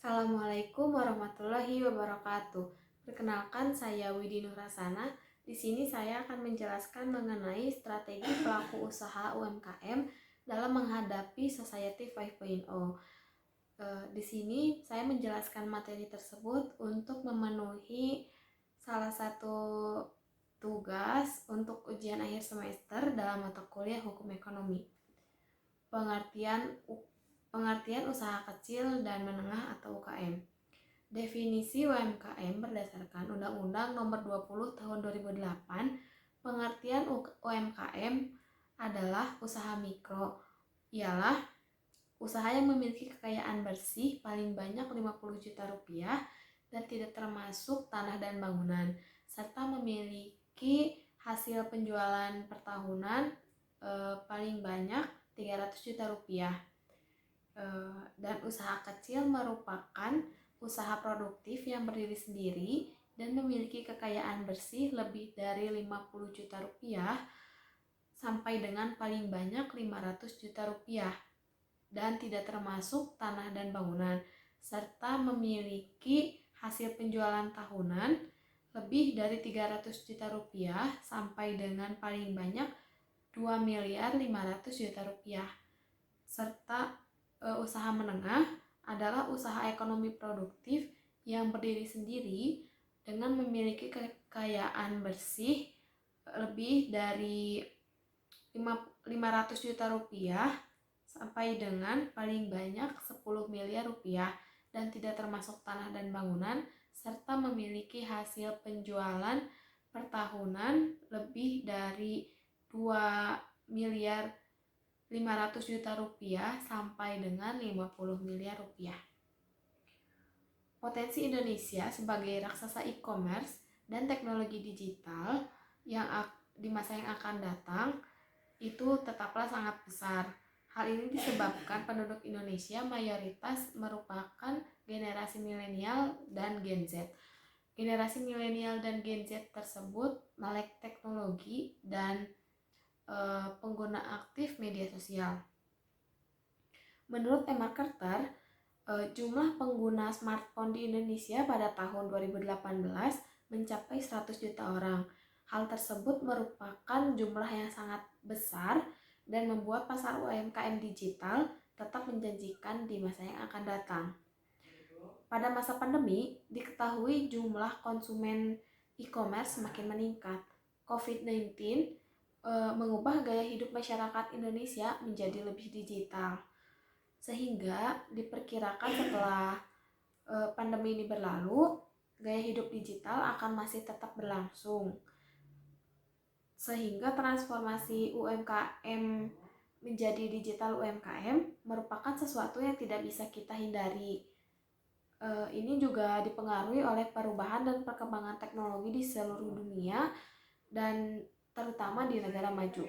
Assalamualaikum warahmatullahi wabarakatuh. Perkenalkan, saya Widi Nurasana. Di sini saya akan menjelaskan mengenai strategi pelaku usaha UMKM dalam menghadapi Society 5.0. Di sini saya menjelaskan materi tersebut untuk memenuhi salah satu tugas untuk ujian akhir semester dalam mata kuliah Hukum Ekonomi. Pengertian usaha kecil dan menengah atau UKM. Definisi UMKM berdasarkan Undang-Undang Nomor 20 Tahun 2008, pengertian UMKM adalah usaha mikro, ialah usaha yang memiliki kekayaan bersih paling banyak 50 juta rupiah dan tidak termasuk tanah dan bangunan, serta memiliki hasil penjualan per tahunan paling banyak 300 juta rupiah. Dan usaha kecil merupakan usaha produktif yang berdiri sendiri dan memiliki kekayaan bersih lebih dari 50 juta rupiah sampai dengan paling banyak 500 juta rupiah dan tidak termasuk tanah dan bangunan, serta memiliki hasil penjualan tahunan lebih dari 300 juta rupiah sampai dengan paling banyak 2 miliar 500 juta rupiah. Serta usaha menengah adalah usaha ekonomi produktif yang berdiri sendiri dengan memiliki kekayaan bersih lebih dari 500 juta rupiah sampai dengan paling banyak 10 miliar rupiah dan tidak termasuk tanah dan bangunan, serta memiliki hasil penjualan per tahunan lebih dari 2 miliar 500 juta rupiah sampai dengan 50 miliar rupiah. Potensi Indonesia sebagai raksasa e-commerce dan teknologi digital yang di masa yang akan datang itu tetaplah sangat besar. Hal ini disebabkan penduduk Indonesia mayoritas merupakan generasi milenial dan Gen Z. Generasi milenial dan Gen Z tersebut melek teknologi dan pengguna aktif media sosial. Menurut eMarketer, jumlah pengguna smartphone di Indonesia pada tahun 2018 mencapai 100 juta orang. Hal tersebut merupakan jumlah yang sangat besar dan membuat pasar UMKM digital tetap menjanjikan di masa yang akan datang. Pada masa pandemi, diketahui jumlah konsumen e-commerce semakin meningkat. COVID-19 mengubah gaya hidup masyarakat Indonesia menjadi lebih digital, sehingga diperkirakan setelah pandemi ini berlalu, gaya hidup digital akan masih tetap berlangsung, sehingga transformasi UMKM menjadi digital UMKM merupakan sesuatu yang tidak bisa kita hindari. Ini juga dipengaruhi oleh perubahan dan perkembangan teknologi di seluruh dunia dan terutama di negara maju.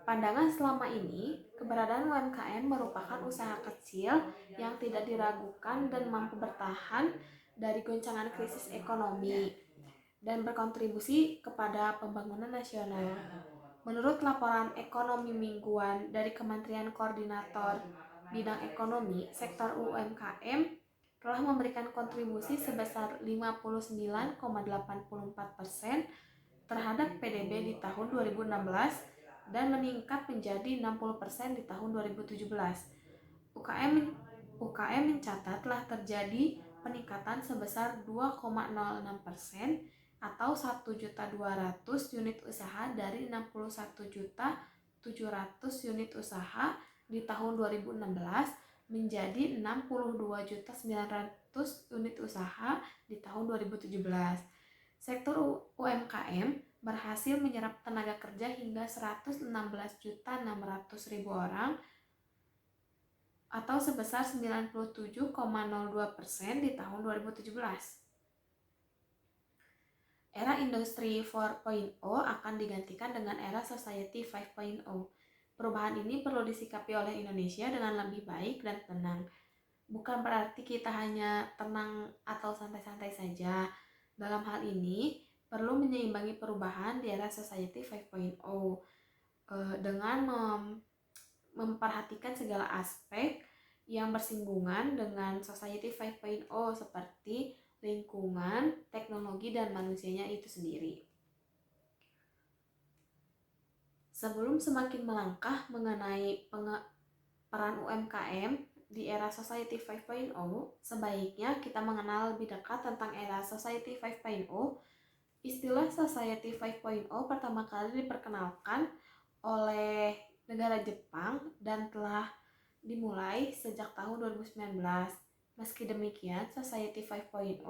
Pandangan selama ini, keberadaan UMKM merupakan usaha kecil yang tidak diragukan dan mampu bertahan dari goncangan krisis ekonomi dan berkontribusi kepada pembangunan nasional. Menurut laporan ekonomi mingguan dari Kementerian Koordinator Bidang Ekonomi, sektor UMKM telah memberikan kontribusi sebesar 59,84% terhadap PDB di tahun 2016 dan meningkat menjadi 60% di tahun 2017. UKM mencatat telah terjadi peningkatan sebesar 2,06% atau 1.200 unit usaha dari 61.700 unit usaha di tahun 2016 menjadi 62.900 unit usaha di tahun 2017. Sektor UMKM berhasil menyerap tenaga kerja hingga 116.600.000 orang atau sebesar 97,02% di tahun 2017. Era Industri 4.0 akan digantikan dengan era Society 5.0. Perubahan ini perlu disikapi oleh Indonesia dengan lebih baik dan tenang. Bukan berarti kita hanya tenang atau santai-santai saja. Dalam hal ini, perlu menyeimbangi perubahan di era Society 5.0 dengan memperhatikan segala aspek yang bersinggungan dengan Society 5.0 seperti lingkungan, teknologi, dan manusianya itu sendiri. Sebelum semakin melangkah mengenai peran UMKM di era Society 5.0, sebaiknya kita mengenal lebih dekat tentang era Society 5.0. Istilah Society 5.0 pertama kali diperkenalkan oleh negara Jepang dan telah dimulai sejak tahun 2019. Meski demikian, Society 5.0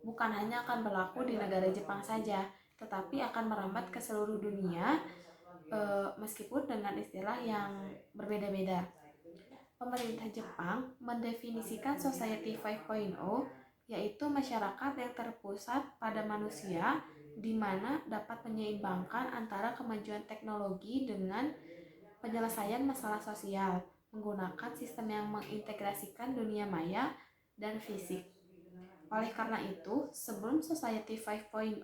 bukan hanya akan berlaku di negara Jepang saja, tetapi akan merambat ke seluruh dunia, meskipun dengan istilah yang berbeda-beda. Pemerintah Jepang mendefinisikan Society 5.0 yaitu masyarakat yang terpusat pada manusia, di mana dapat menyeimbangkan antara kemajuan teknologi dengan penyelesaian masalah sosial menggunakan sistem yang mengintegrasikan dunia maya dan fisik. Oleh karena itu, sebelum Society 5.0,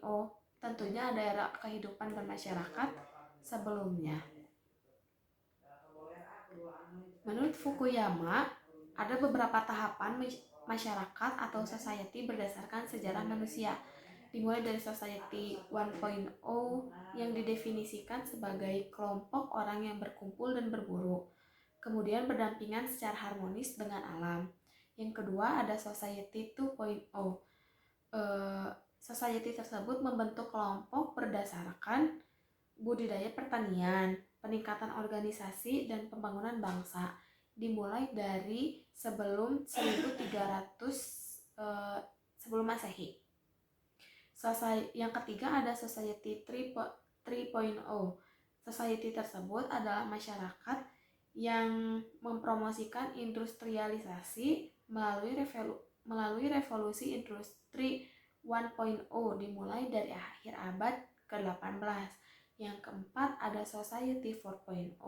tentunya ada era kehidupan bermasyarakat sebelumnya. Menurut Fukuyama, ada beberapa tahapan masyarakat atau society berdasarkan sejarah manusia, dimulai dari Society 1.0 yang didefinisikan sebagai kelompok orang yang berkumpul dan berburu, kemudian berdampingan secara harmonis dengan alam. Yang kedua ada Society 2.0. Society tersebut membentuk kelompok berdasarkan budidaya pertanian, peningkatan organisasi, dan pembangunan bangsa, dimulai dari sebelum 1300 sebelum Masehi. Yang ketiga ada Society 3.0. Society tersebut adalah masyarakat yang mempromosikan industrialisasi melalui revolusi industri 1.0 dimulai dari akhir abad ke-18. Yang keempat ada Society 4.0,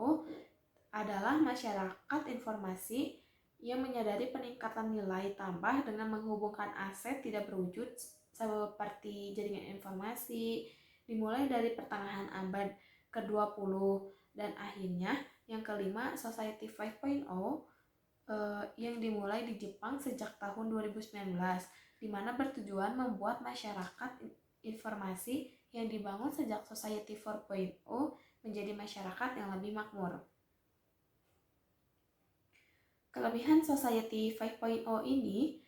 adalah masyarakat informasi yang menyadari peningkatan nilai tambah dengan menghubungkan aset tidak berwujud seperti jaringan informasi, dimulai dari pertengahan abad ke-20. Dan akhirnya yang kelima Society 5.0 yang dimulai di Jepang sejak tahun 2019, di mana bertujuan membuat masyarakat informasi yang dibangun sejak Society 4.0 menjadi masyarakat yang lebih makmur. Kelebihan Society 5.0 ini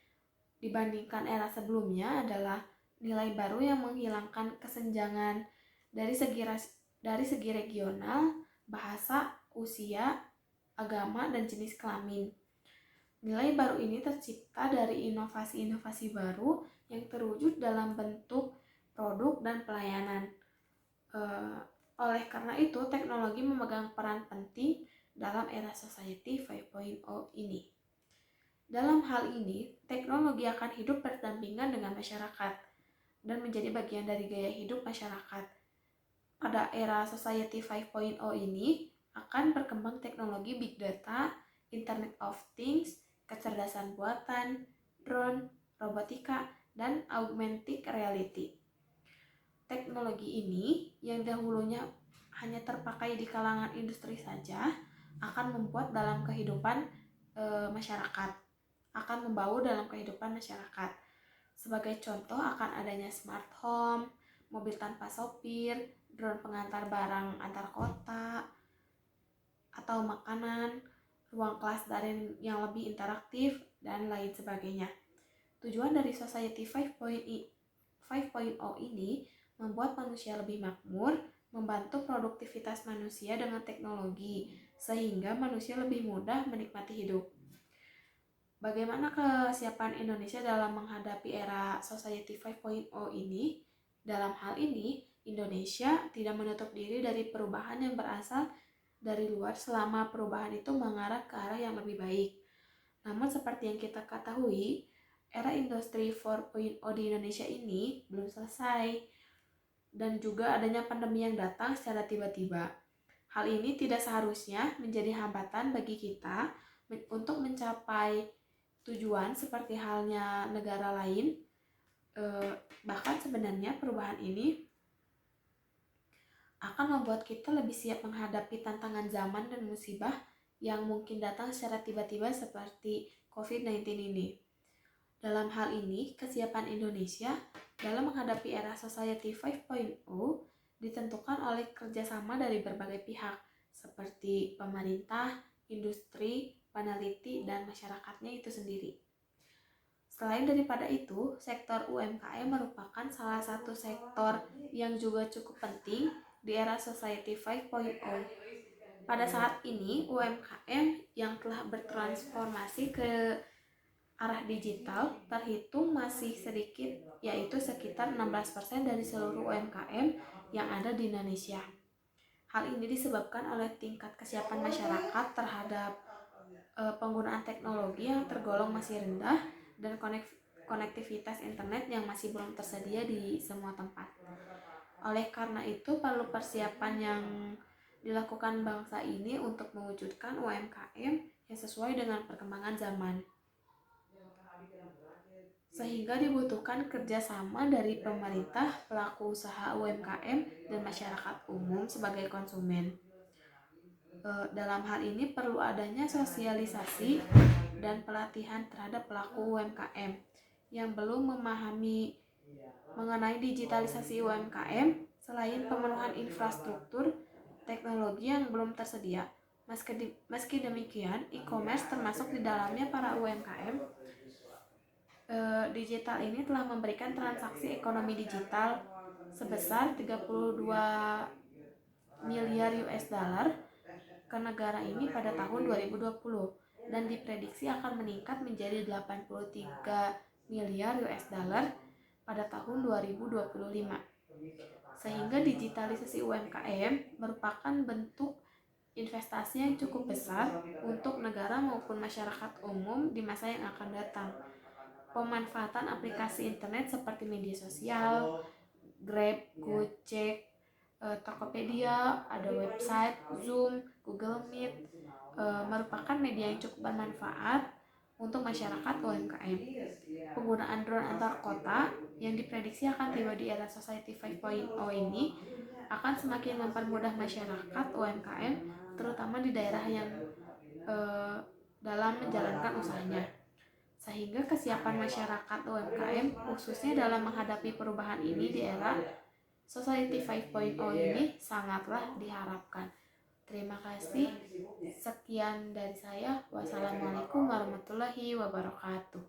dibandingkan era sebelumnya adalah nilai baru yang menghilangkan kesenjangan dari segi regional, bahasa, usia, agama, dan jenis kelamin. Nilai baru ini tercipta dari inovasi-inovasi baru yang terwujud dalam bentuk produk dan pelayanan. Oleh karena itu, teknologi memegang peran penting dalam era Society 5.0 ini. Dalam hal ini, teknologi akan hidup berdampingan dengan masyarakat dan menjadi bagian dari gaya hidup masyarakat. Pada era Society 5.0 ini akan berkembang teknologi big data, Internet of Things, kecerdasan buatan, drone, robotika, dan augmented reality. Teknologi ini yang dahulunya hanya terpakai di kalangan industri saja akan membuat dalam kehidupan masyarakat, akan membawa dalam kehidupan masyarakat. Sebagai contoh akan adanya smart home, mobil tanpa sopir, drone pengantar barang antar kota atau makanan, ruang kelas daring yang lebih interaktif, dan lain sebagainya. Tujuan dari Society 5.0 ini membuat manusia lebih makmur, membantu produktivitas manusia dengan teknologi, sehingga manusia lebih mudah menikmati hidup. Bagaimana kesiapan Indonesia dalam menghadapi era Society 5.0 ini? Dalam hal ini, Indonesia tidak menutup diri dari perubahan yang berasal dari luar selama perubahan itu mengarah ke arah yang lebih baik. Namun seperti yang kita ketahui, era industri 4.0 di Indonesia ini belum selesai, dan juga adanya pandemi yang datang secara tiba-tiba. Hal ini tidak seharusnya menjadi hambatan bagi kita untuk mencapai tujuan seperti halnya negara lain. Bahkan sebenarnya perubahan ini akan membuat kita lebih siap menghadapi tantangan zaman dan musibah yang mungkin datang secara tiba-tiba seperti COVID-19 ini. Dalam hal ini, kesiapan Indonesia dalam menghadapi era Society 5.0 ditentukan oleh kerjasama dari berbagai pihak, seperti pemerintah, industri, peneliti, dan masyarakatnya itu sendiri. Selain daripada itu, sektor UMKM merupakan salah satu sektor yang juga cukup penting di era Society 5.0. Pada saat ini, UMKM yang telah bertransformasi ke arah digital terhitung masih sedikit, yaitu sekitar 16% dari seluruh UMKM yang ada di Indonesia. Hal ini disebabkan oleh tingkat kesiapan masyarakat terhadap penggunaan teknologi yang tergolong masih rendah dan konektivitas internet yang masih belum tersedia di semua tempat. Oleh karena itu, perlu persiapan yang dilakukan bangsa ini untuk mewujudkan UMKM yang sesuai dengan perkembangan zaman. Sehingga dibutuhkan kerjasama dari pemerintah, pelaku usaha UMKM, dan masyarakat umum sebagai konsumen. Dalam hal ini perlu adanya sosialisasi dan pelatihan terhadap pelaku UMKM yang belum memahami mengenai digitalisasi UMKM. Selain pemenuhan infrastruktur teknologi yang belum tersedia. Meski demikian, e-commerce termasuk di dalamnya para UMKM. Digital ini telah memberikan transaksi ekonomi digital sebesar 32 miliar US dollar ke negara ini pada tahun 2020 dan diprediksi akan meningkat menjadi 83 miliar US dollar pada tahun 2025. Sehingga digitalisasi UMKM merupakan bentuk investasi yang cukup besar untuk negara maupun masyarakat umum di masa yang akan datang. Pemanfaatan aplikasi internet seperti media sosial, Grab, Gojek, Tokopedia, ada website, Zoom, Google Meet, merupakan media yang cukup bermanfaat untuk masyarakat UMKM. Penggunaan drone antar kota yang diprediksi akan tiba di era Society 5.0 ini akan semakin mempermudah masyarakat UMKM, terutama di daerah yang dalam menjalankan usahanya. Sehingga kesiapan masyarakat UMKM khususnya dalam menghadapi perubahan ini di era Society 5.0 ini sangatlah diharapkan. Terima kasih. Sekian dari saya. Wassalamualaikum warahmatullahi wabarakatuh.